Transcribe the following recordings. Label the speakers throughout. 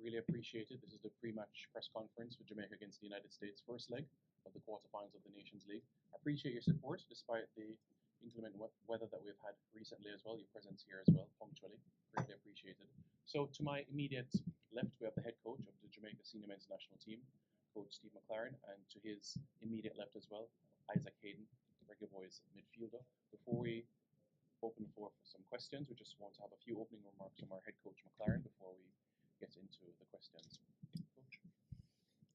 Speaker 1: Really appreciate it. This is the pre-match press conference for Jamaica against the United States, first leg of the quarterfinals of the Nations League. Appreciate your support despite the inclement weather that we've had recently as well. Your presence here as well, punctually, greatly appreciated. So to my immediate left, we have the head coach of the Jamaica senior men's national team, Coach Steve McLaren, and to his immediate left as well, Isaac Hayden, Reggae Boys midfielder. Before we open the floor for some questions, we just want to have a few opening remarks from our head coach McLaren before we get into the questions. Coach.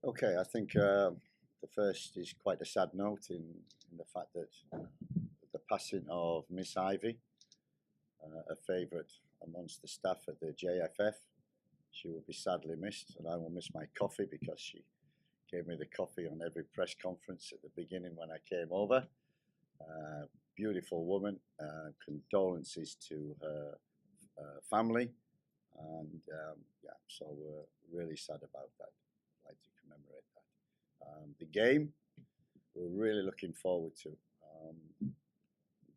Speaker 2: Okay, I think the first is quite a sad note in the fact that the passing of Miss Ivy, a favourite amongst the staff at the JFF. She will be sadly missed, and I will miss my coffee because she gave me the coffee on every press conference at the beginning when I came over. Beautiful woman. Condolences to her family, and so we're really sad about that. I'd like to commemorate that. The game, we're really looking forward to.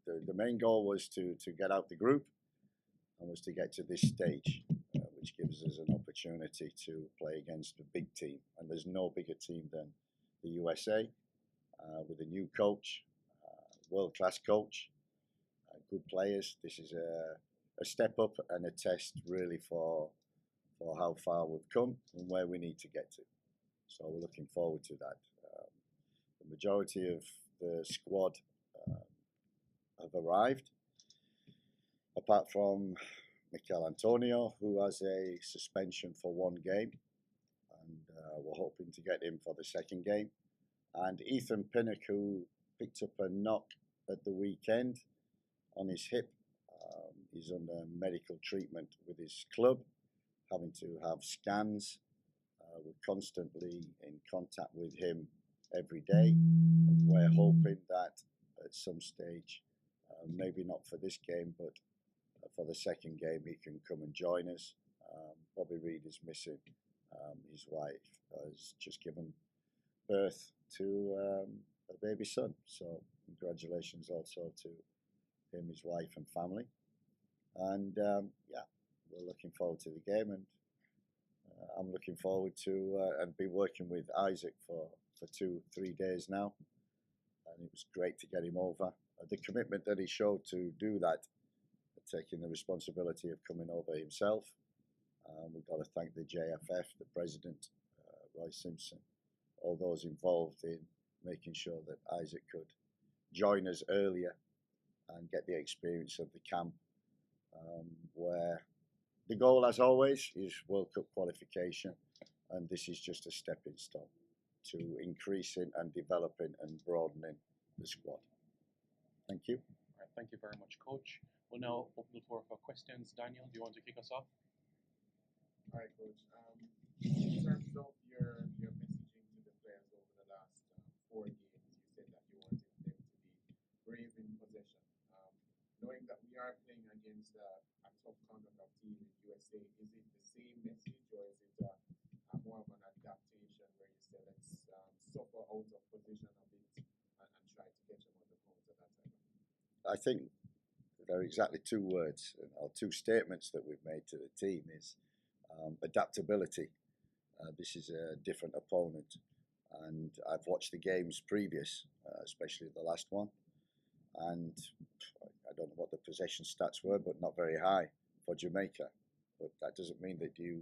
Speaker 2: The main goal was to get out the group and was to get to this stage, which gives us an opportunity to play against a big team. And there's no bigger team than the USA, with a new coach, world-class coach, good players. This is a step up and a test really for how far we've come and where we need to get to. So we're looking forward to that. The majority of the squad have arrived, apart from Mikel Antonio, who has a suspension for one game, and we're hoping to get him for the second game. And Ethan Pinnock, who picked up a knock at the weekend on his hip. He's under medical treatment with his club, having to have scans. We're constantly in contact with him every day. And we're hoping that at some stage, maybe not for this game, but for the second game, he can come and join us. Bobby Reid is missing. His wife has just given birth to a baby son. So congratulations also to him, his wife and family. And we're looking forward to the game, and I'm looking forward to and been working with Isaac for 2-3 days now, and it was great to get him over. The commitment that he showed to do that, taking the responsibility of coming over himself. We've got to thank the JFF, the president, Roy Simpson, all those involved in making sure that Isaac could join us earlier and get the experience of the camp, where the goal, as always, is World Cup qualification, and this is just a stepping stone to increasing and developing and broadening the squad. Thank you.
Speaker 1: All right, thank you very much, Coach. We'll now open the floor for questions. Daniel, do you want to kick us off?
Speaker 3: All right, Coach. In terms of your messaging to the players over the last 4 games, you said that you wanted them to be brave in possession. Knowing that we are playing against a tough counter-attack team in USA, is it the same message, or is it more of an adaptation where you say let's suffer out of position a bit and try to get them on the counter, that type of thing?
Speaker 2: I think there are exactly two words or two statements that we've made to the team is adaptability. This is a different opponent, and I've watched the games previous, especially the last one, and I don't know what the possession stats were, but not very high for Jamaica. But that doesn't mean that you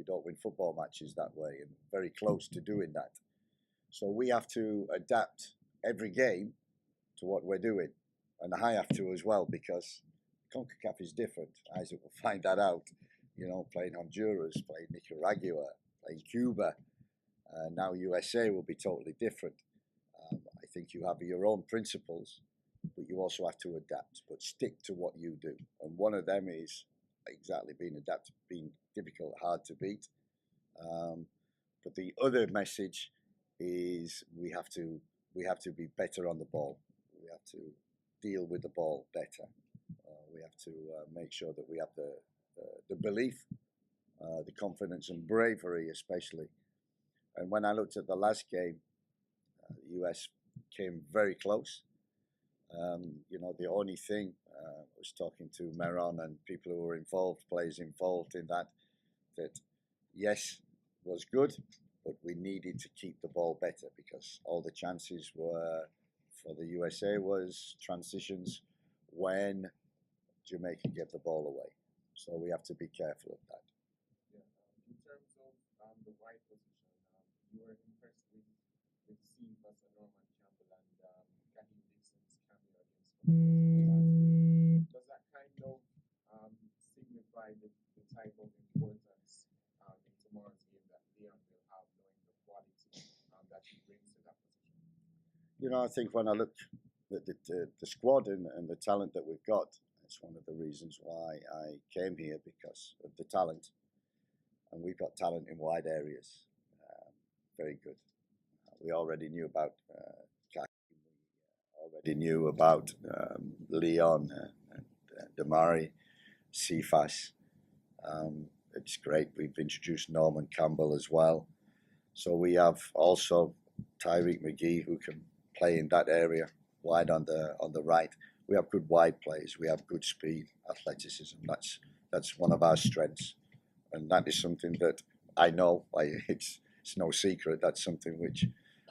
Speaker 2: don't win football matches that way, and very close to doing that. So we have to adapt every game to what we're doing. And I have to as well, because CONCACAF is different. Isaac will find that out. You know, playing Honduras, playing Nicaragua, playing Cuba. Now USA will be totally different. I think you have your own principles, but you also have to adapt, but stick to what you do. And one of them is exactly being difficult, hard to beat. But the other message is we have to be better on the ball. We have to deal with the ball better. We have to make sure that we have the belief, the confidence and bravery especially. And when I looked at the last game, the US came very close. The only thing, I was talking to Meron and people who were involved, players involved in that yes, was good, but we needed to keep the ball better because all the chances were for the USA was transitions when Jamaica gave the ball away. So we have to be careful of that.
Speaker 3: Yeah. In terms of the wide position, you were impressed with Cephas and Norman Campbell and Gavin Dixon's cameo against Wales. Does that kind of signify the type of importance in tomorrow's game that Leon will have, knowing the quality that he brings to that position?
Speaker 2: You know, I think when I look at the squad and the talent that we've got, it's one of the reasons why I came here, because of the talent. And we've got talent in wide areas. Very good. We already knew about Kaki. We already knew about Leon and Damari, Cephas. It's great. We've introduced Norman Campbell as well. So we have also Tyreek McGee, who can play in that area, wide on the right. We have good wide plays. We have good speed, athleticism. That's one of our strengths, and that is something that I know. It's no secret. That's something which,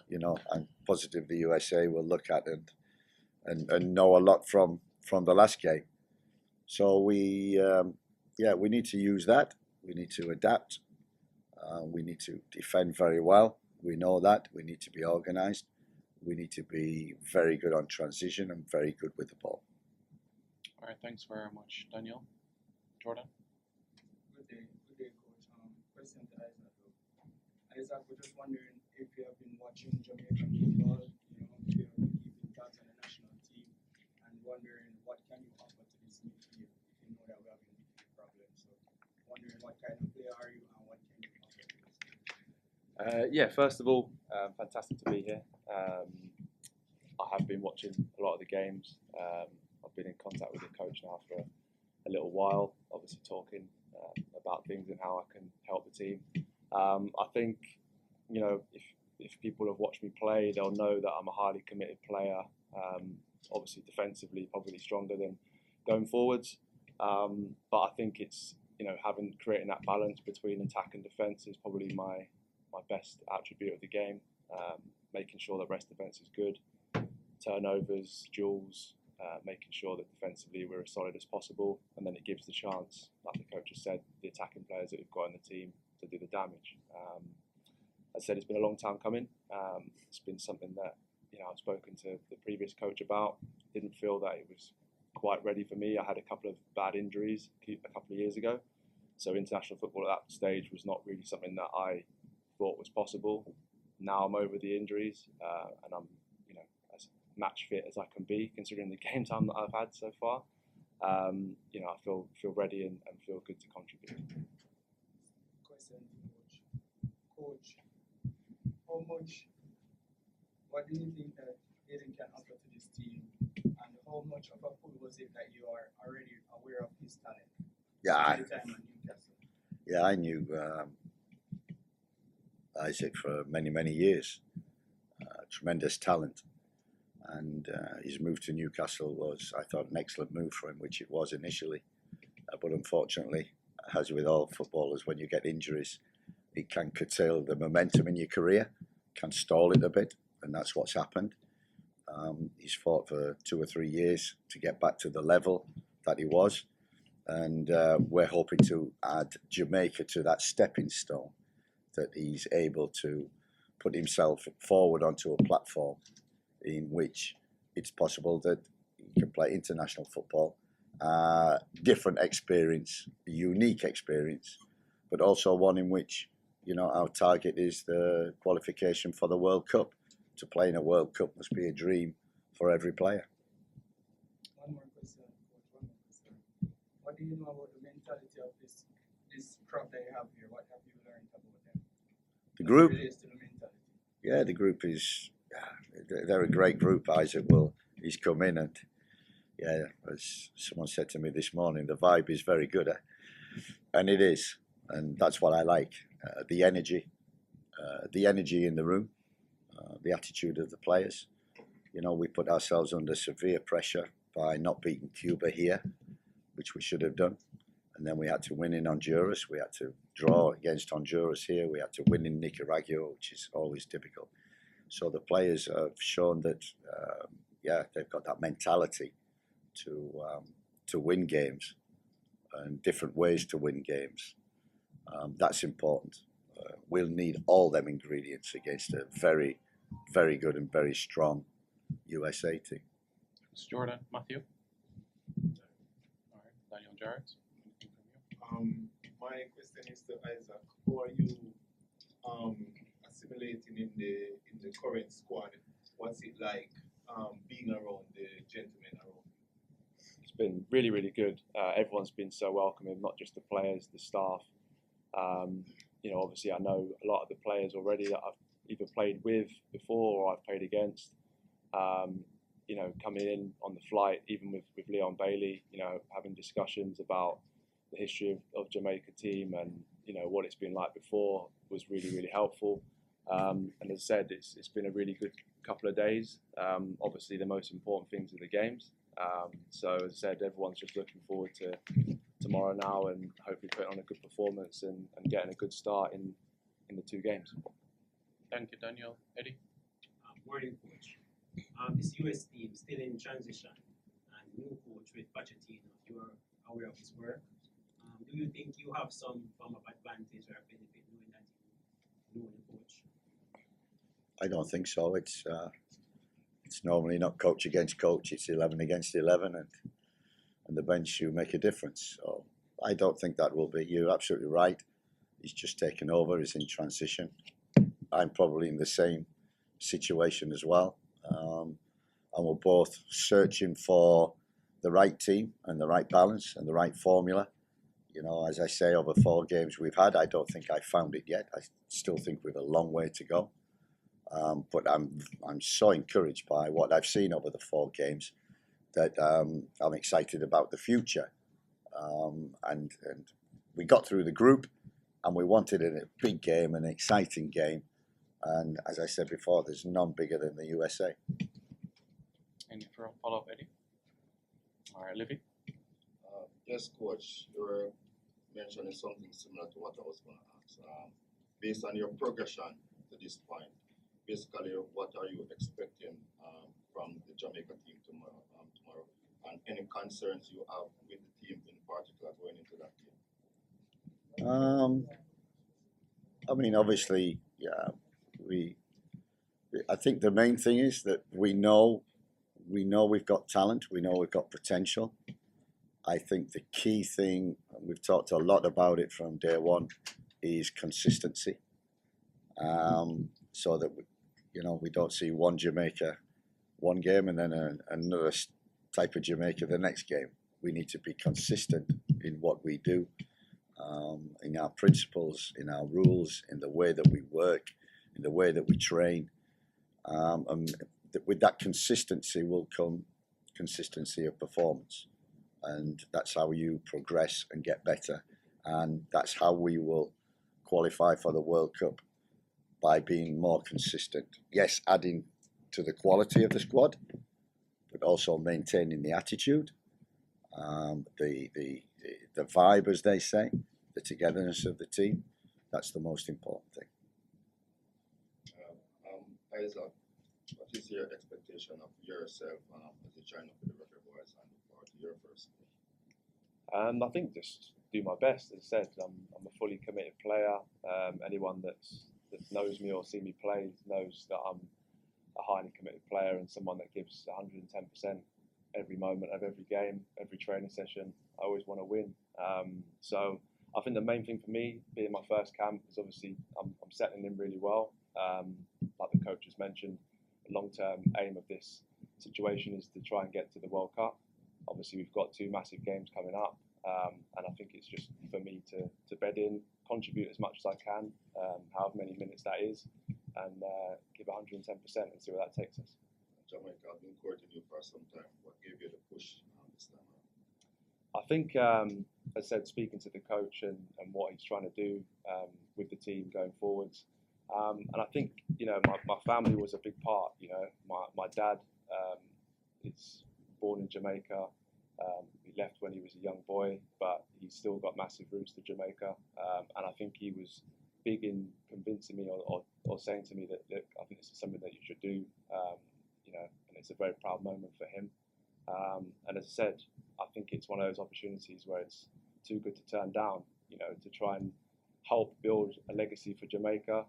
Speaker 2: you know, I'm positive the USA will look at and know a lot from the last game. So we need to use that. We need to adapt. We need to defend very well. We know that. We need to be organised. We need to be very good on transition and very good with the ball.
Speaker 1: All right, thanks very much, Daniel. Jordan?
Speaker 4: Good day, Coach. Question to Isaac. Isaac, we're just wondering if you have been watching Jamaican football, you know, if you're keeping tabs on the national team, and wondering what can you offer to this midfield if you know that we're having midfield problems. So, wondering what kind of player are you and what can you offer to this team?
Speaker 5: Yeah, first of all, fantastic to be here. I have been watching a lot of the games. I've been in contact with the coach now for a little while, obviously talking about things and how I can help the team. I think, you know, if people have watched me play, they'll know that I'm a highly committed player. Obviously, defensively, probably stronger than going forwards. But I think it's, you know, creating that balance between attack and defence is probably my best attribute of the game. Making sure that rest defence is good, turnovers, duels, making sure that defensively we're as solid as possible, and then it gives the chance, like the coach has said, the attacking players that we've got in the team to do the damage. As I said, it's been a long time coming. It's been something that, you know, I've spoken to the previous coach about. Didn't feel that it was quite ready for me. I had a couple of bad injuries a couple of years ago, so international football at that stage was not really something that I thought was possible. Now I'm over the injuries, and I'm, you know, as match fit as I can be, considering the game time that I've had so far. You know, I feel ready and feel good to contribute.
Speaker 4: Question to Coach, what do you think that Hayden can offer to this team, and how much of a pull was it that you are already aware of his talent?
Speaker 2: Yeah, I knew Isaac for many years. Tremendous talent, and his move to Newcastle was, I thought, an excellent move for him, which it was initially. But unfortunately, as with all footballers, when you get injuries, it can curtail the momentum in your career, can stall it a bit, and that's what's happened. He's fought for 2 or 3 years to get back to the level that he was, and we're hoping to add Jamaica to that stepping stone, that he's able to put himself forward onto a platform in which it's possible that he can play international football, different experience, unique experience, but also one in which, you know, our target is the qualification for the World Cup. To play in a World Cup must be a dream for every player.
Speaker 4: One more question, Coach. What do you know about the mentality of this crop that you have here? What have you learned about them?
Speaker 2: The group?
Speaker 4: To the mentality?
Speaker 2: Yeah, the group is, they're a great group. Isaac he's come in, and yeah, as someone said to me this morning, the vibe is very good. And it is. And that's what I like. The energy in the room, the attitude of the players. You know, we put ourselves under severe pressure by not beating Cuba here, which we should have done. And then we had to win in Honduras. We had to draw against Honduras here. We had to win in Nicaragua, which is always difficult. So the players have shown that, they've got that mentality to win games and different ways to win games. That's important. We'll need all them ingredients against a very, very good and very strong USA team.
Speaker 1: Thanks, Jordan. Matthew? All right, Daniel, Jared? Anything from you?
Speaker 3: My question is to Isaac. How are you assimilating in the current squad? What's it like being around the gentlemen around?
Speaker 5: It's been really, really good. Everyone's been so welcoming, not just the players, the staff. Obviously I know a lot of the players already that I've either played with before or I've played against. Coming in on the flight, even with Leon Bailey, having discussions about the history of Jamaica team and, what it's been like before was really, really helpful. And as I said, it's been a really good couple of days. Obviously the most important things are the games. So as I said, everyone's just looking forward to tomorrow now and hopefully putting on a good performance and getting a good start in the 2 games.
Speaker 1: Thank you, Daniel. Eddie?
Speaker 6: Morning, coach. This US team still in transition and new coach with Pochettino. You are aware of his work. Do you think you have some form of advantage or benefit knowing that you know the coach?
Speaker 2: I don't think so. It's normally not coach against coach. It's 11 against 11, and the bench you make a difference. So I don't think that will be. You're absolutely right. He's just taken over. He's in transition. I'm probably in the same situation as well. And we're both searching for the right team and the right balance and the right formula. As I say, over 4 games we've had, I don't think I found it yet. I still think we've a long way to go. But I'm so encouraged by what I've seen over the 4 games that I'm excited about the future. And we got through the group, and we wanted a big game, an exciting game. And as I said before, there's none bigger than the USA.
Speaker 3: Any follow-up, Eddie? All right, Livy?
Speaker 7: Yes, Coach. You were mentioning something similar to what I was going to ask. Based on your progression to this point, basically, what are you expecting from the Jamaica team tomorrow? And any concerns you have with the team in particular going into that game?
Speaker 2: Obviously, I think the main thing is that we know we've got talent, we know we've got potential. I think the key thing, and we've talked a lot about it from day one, is consistency. So that we don't see one Jamaica one game and then another type of Jamaica the next game. We need to be consistent in what we do, in our principles, in our rules, in the way that we work, in the way that we train. And with that consistency will come consistency of performance. And that's how you progress and get better. And that's how we will qualify for the World Cup, by being more consistent. Yes, adding to the quality of the squad, but also maintaining the attitude, the vibe, as they say, the togetherness of the team. That's the most important thing.
Speaker 7: Isaac, what is your expectation of yourself as you join up with the Rivalry boys and for your first game?
Speaker 5: I think just do my best. As I said, I'm a fully committed player. Anyone that knows me or see me play knows that I'm a highly committed player and someone that gives 110% every moment of every game, every training session. I always want to win. So I think the main thing for me, being my first camp, is obviously I'm settling in really well. Like the coach has mentioned, the long-term aim of this situation is to try and get to the World Cup. Obviously, we've got 2 massive games coming up, and I think it's just for me to bed in, contribute as much as I can, however many minutes that is, and give 110% and see where that takes us.
Speaker 7: Jamaica, I've been courting you for some time. What gave you the push this time around?
Speaker 5: I think, as I said, speaking to the coach and what he's trying to do with the team going forwards, and I think, my family was a big part. My dad is born in Jamaica. He left when he was a young boy, but he's still got massive roots to Jamaica. And I think he was big in convincing me or saying to me that, look, I think this is something that you should do. And it's a very proud moment for him. And as I said, I think it's one of those opportunities where it's too good to turn down, to try and help build a legacy for Jamaica,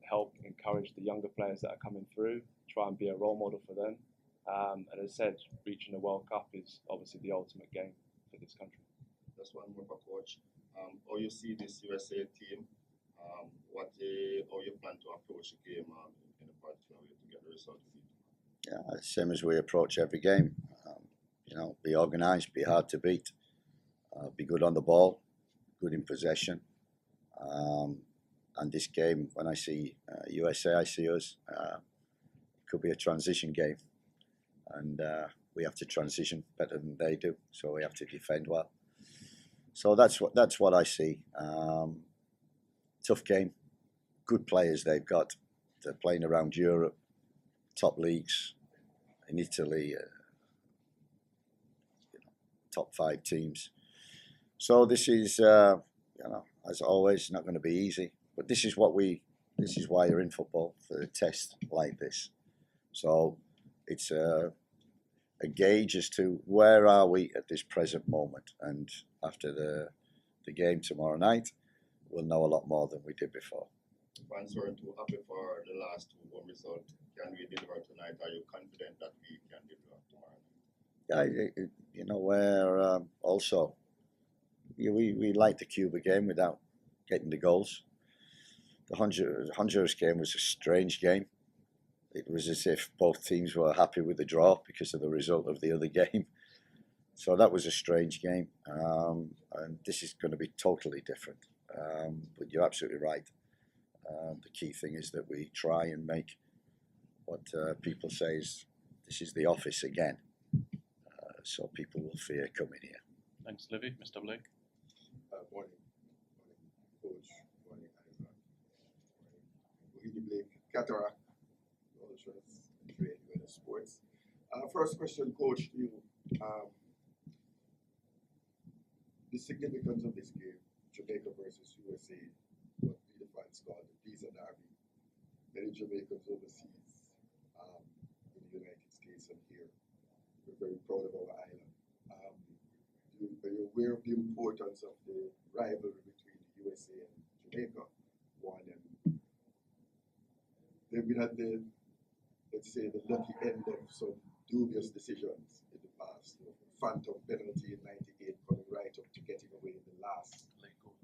Speaker 5: help encourage the younger players that are coming through, try and be a role model for them. And as I said, reaching the World Cup is obviously the ultimate game for this country.
Speaker 7: That's one more for Coach. How you see this USA team? How you plan to approach the game in a particular way to get the result?
Speaker 2: Yeah, same as we approach every game. Be organised, be hard to beat, be good on the ball, good in possession. And this game, when I see USA, I see us. Could be a transition game, and we have to transition better than they do. So we have to defend well. So that's what I see. Tough game, good players they've got. They're playing around Europe, top leagues in Italy, top 5 teams. So this is, as always, not going to be easy. But this is why you're in football, for a test like this. So it's a gauge as to where are we at this present moment. And after the game tomorrow night, we'll know a lot more than we did before.
Speaker 7: Fans weren't too happy for the last 2-1 result. Can we deliver tonight? Are you confident that we can deliver tomorrow?
Speaker 2: Yeah, we're also, we liked the Cuba game without getting the goals. The Honduras game was a strange game. It was as if both teams were happy with the draw because of the result of the other game. So that was a strange game. And this is going to be totally different. But you're absolutely right. The key thing is that we try and make what people say is this is the office again. So people will fear coming here.
Speaker 1: Thanks, Livy. Mr. Blake.
Speaker 3: Morning, Coach. Morning, Isaac. Morning, Blake. Cataract. Knowledge and training in sports. First question, Coach, to you. The significance of this game, Jamaica versus USA, what the fans call the Visa Derby. Many Jamaicans overseas, in the United States and here, we're very proud of our island. Are you aware of the importance of the rivalry between the USA and Jamaica? One, and they've been at the, let's say, the lucky end of some dubious decisions in the past. Phantom penalty in '98 coming right up to getting away in the last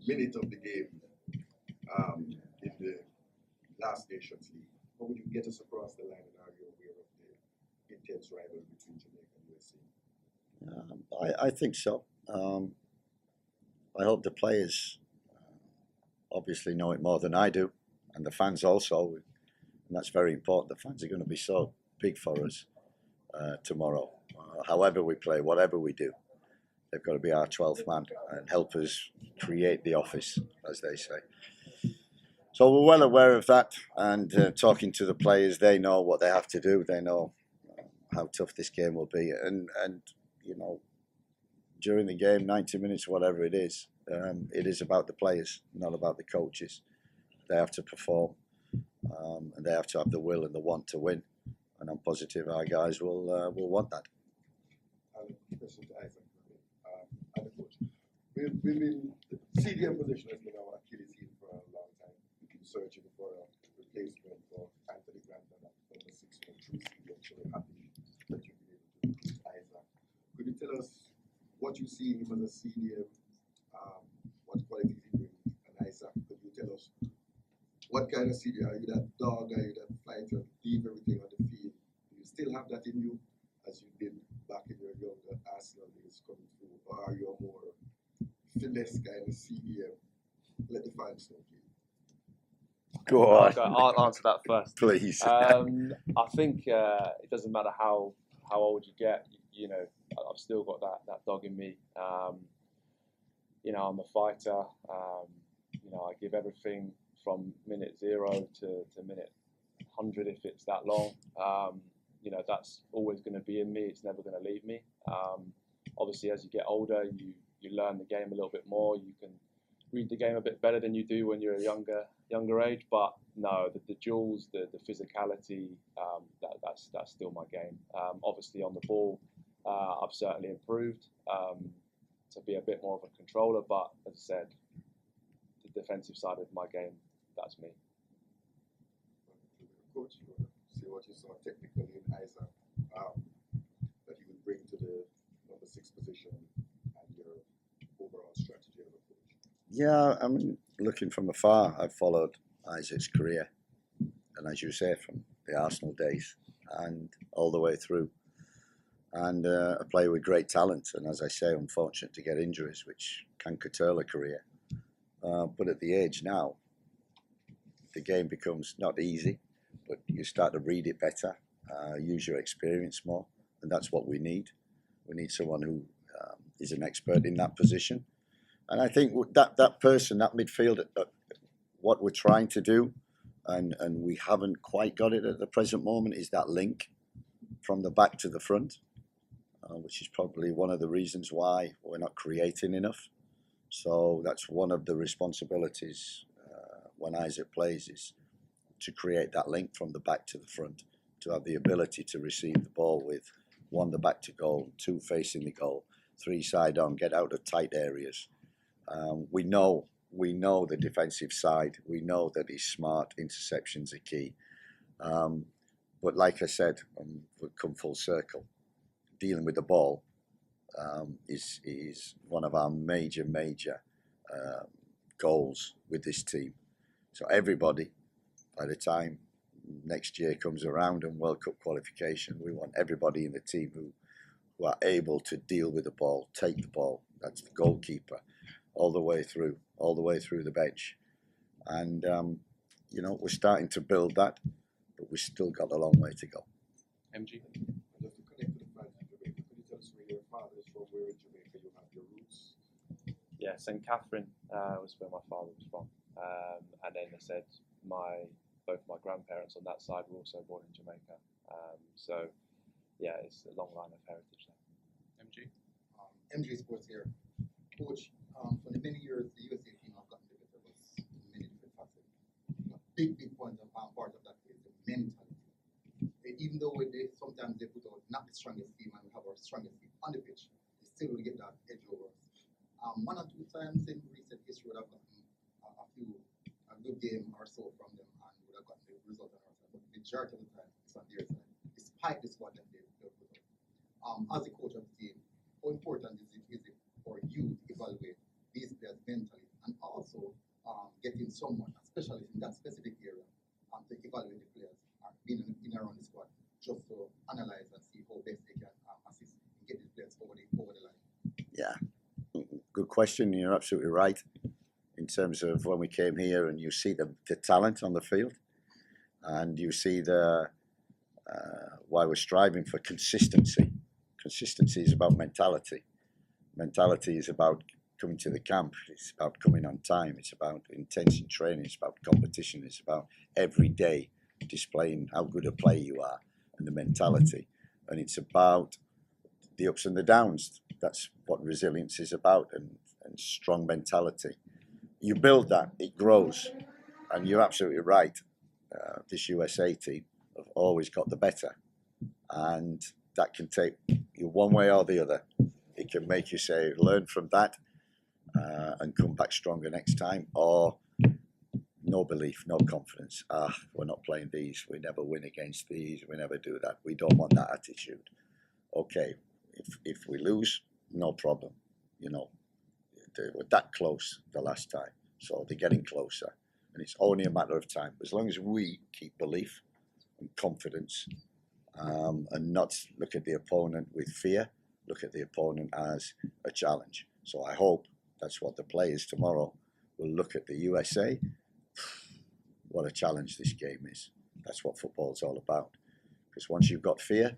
Speaker 3: minute of the game in the last Nations League. How would you get us across the line, and are you aware of the intense rivalry between Jamaica and USA?
Speaker 2: I think so. I hope the players obviously know it more than I do, and the fans also, and that's very important. The fans are going to be so big for us tomorrow. However we play, whatever we do, they've got to be our 12th man and help us create the office, as they say. So we're well aware of that, and talking to the players, they know what they have to do. They know how tough this game will be, and during the game, 90 minutes, whatever it is about the players, not about the coaches. They have to perform, and they have to have the will and the want to win. And I'm positive our guys will want that.
Speaker 3: Question to Isaac, and the coach. We've been, the CDM position has been our Achilles heel for a long time. We've been searching for a replacement for Anthony Grant and number 6 for true CDM. So we're happy that you've been able to recruit Isaac. Could you tell us what you see him as a CDM, what qualities he brings, and Isaac, could you tell us what kind of CDM? Are you that dog? Are you that fighter? Leave everything on the field. Do you still have that in you, as you did back in your younger Arsenal days coming through, or are you a more finesse kind of CDM? Let the fans know, please.
Speaker 2: Go on.
Speaker 5: I'll answer that first.
Speaker 2: Please.
Speaker 5: I think it doesn't matter how old you get. I've still got that dog in me. I'm a fighter. I give everything from minute 0 to minute 100 if it's that long. That's always going to be in me. It's never going to leave me. obviously, as you get older, you learn the game a little bit more. You can read the game a bit better than you do when you're a younger age. But no, the duels, the physicality, that's still my game. Obviously, on the ball, I've certainly improved to be a bit more of a controller. But as I said, the defensive side of my game, that's me.
Speaker 7: Coach, you want to see what you saw technically in Isaac that you would bring to the number 6 position and your overall strategy as a coach?
Speaker 2: Yeah, I mean, looking from afar, I've followed Isaac's career, and as you say, from the Arsenal days and all the way through. And a player with great talent, and as I say, unfortunate to get injuries, which can curtail a career. But at the age now, the game becomes not easy, but you start to read it better, use your experience more, and that's what we need. We need someone who is an expert in that position. And I think that person, that midfielder, what we're trying to do, and we haven't quite got it at the present moment, is that link from the back to the front, which is probably one of the reasons why we're not creating enough. So that's one of the responsibilities when Isaac plays, is to create that link from the back to the front, to have the ability to receive the ball with 1 the back to goal, 2 facing the goal, 3 side on, get out of tight areas. We know the defensive side. We know that he's smart. Interceptions are key. But like I said, we'll come full circle. Dealing with the ball is one of our major goals with this team. So everybody, by the time next year comes around and World Cup qualification, we want everybody in the team who are able to deal with the ball, take the ball. That's the goalkeeper, all the way through the bench. And we're starting to build that, but we've still got a long way to go.
Speaker 1: MG?
Speaker 3: Just to connect to the fans in Jamaica, could you tell us where your father is from, where in Jamaica you have your roots?
Speaker 5: Yeah, St. Catherine was where my father was from. And then I said both my grandparents on that side were also born in Jamaica. So, yeah, it's a long line of heritage there.
Speaker 1: MG?
Speaker 8: MG Sports here. Coach, for the many years the USA team have gotten together was many different facets. A big point and part of that is the mentality. Even though sometimes they put out not the strongest team and we have our strongest team on the pitch, they still will get that edge over us. 1 or 2 times in recent history would have gotten a good game or so from them and would have gotten the result on our side. But the majority of the time it's on their side, despite the squad that they put out. As a coach of the team, how important is it for you to evaluate these players mentally and also getting someone, especially in that specific area, to evaluate the players being in around the squad, just to analyze and see how best they can assist and get these players over the line?
Speaker 2: Yeah, good question. You're absolutely right. In terms of when we came here and you see the talent on the field and you see why we're striving for consistency. Consistency is about mentality. Mentality is about coming to the camp. It's about coming on time. It's about intense training. It's about competition. It's about every day displaying how good a player you are and the mentality. And it's about the ups and the downs. That's what resilience is about, and strong mentality. You build that, it grows. And you're absolutely right. This USA team have always got the better. And that can take you one way or the other. It can make you say, learn from that and come back stronger next time, or no belief, no confidence. We're not playing these. We never win against these. We never do that. We don't want that attitude. Okay, if we lose, no problem. They were that close the last time, so they're getting closer, and it's only a matter of time. As long as we keep belief and confidence, and not look at the opponent with fear, look at the opponent as a challenge. So I hope that's what the players tomorrow will look at the USA. What a challenge this game is. That's what football's all about. Because once you've got fear,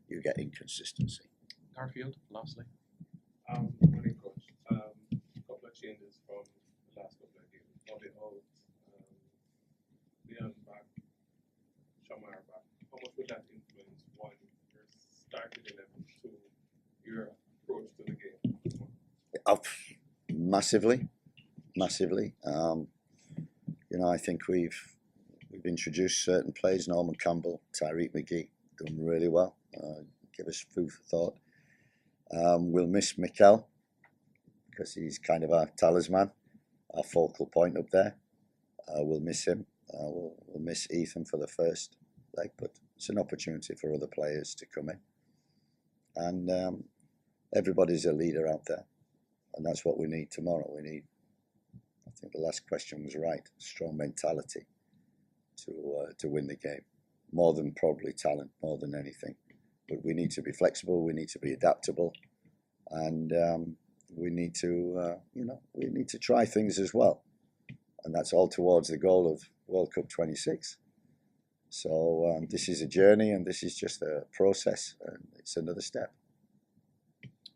Speaker 2: you get inconsistency.
Speaker 1: Garfield, lastly.
Speaker 3: Morning, coach. A couple of changes from the last couple of games. Bobby out, Leon back, Shamar back. How much would that influence, 1, your starting 11, 2, your approach to the game?
Speaker 2: Oh, massively. You know, I think we've introduced certain players. Norman Campbell, Tyreek McGee, done really well. Give us food for thought. We'll miss Mikel because he's kind of our talisman, our focal point up there. We'll miss him. We'll miss Ethan for the first leg, but it's an opportunity for other players to come in. And everybody's a leader out there, and that's what we need tomorrow. We need, I think the last question was right, strong mentality to win the game, more than probably talent, more than anything. But we need to be flexible, we need to be adaptable, and we need to, we need to try things as well. And that's all towards the goal of World Cup 26. So this is a journey, and this is just a process, and it's another step.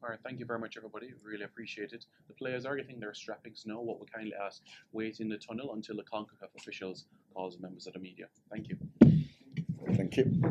Speaker 1: All right, thank you very much, everybody. Really appreciate it. The players are getting their strappings now. What we kindly ask, wait in the tunnel until the CONCACAF officials calls members of the media. Thank you.
Speaker 2: Thank you.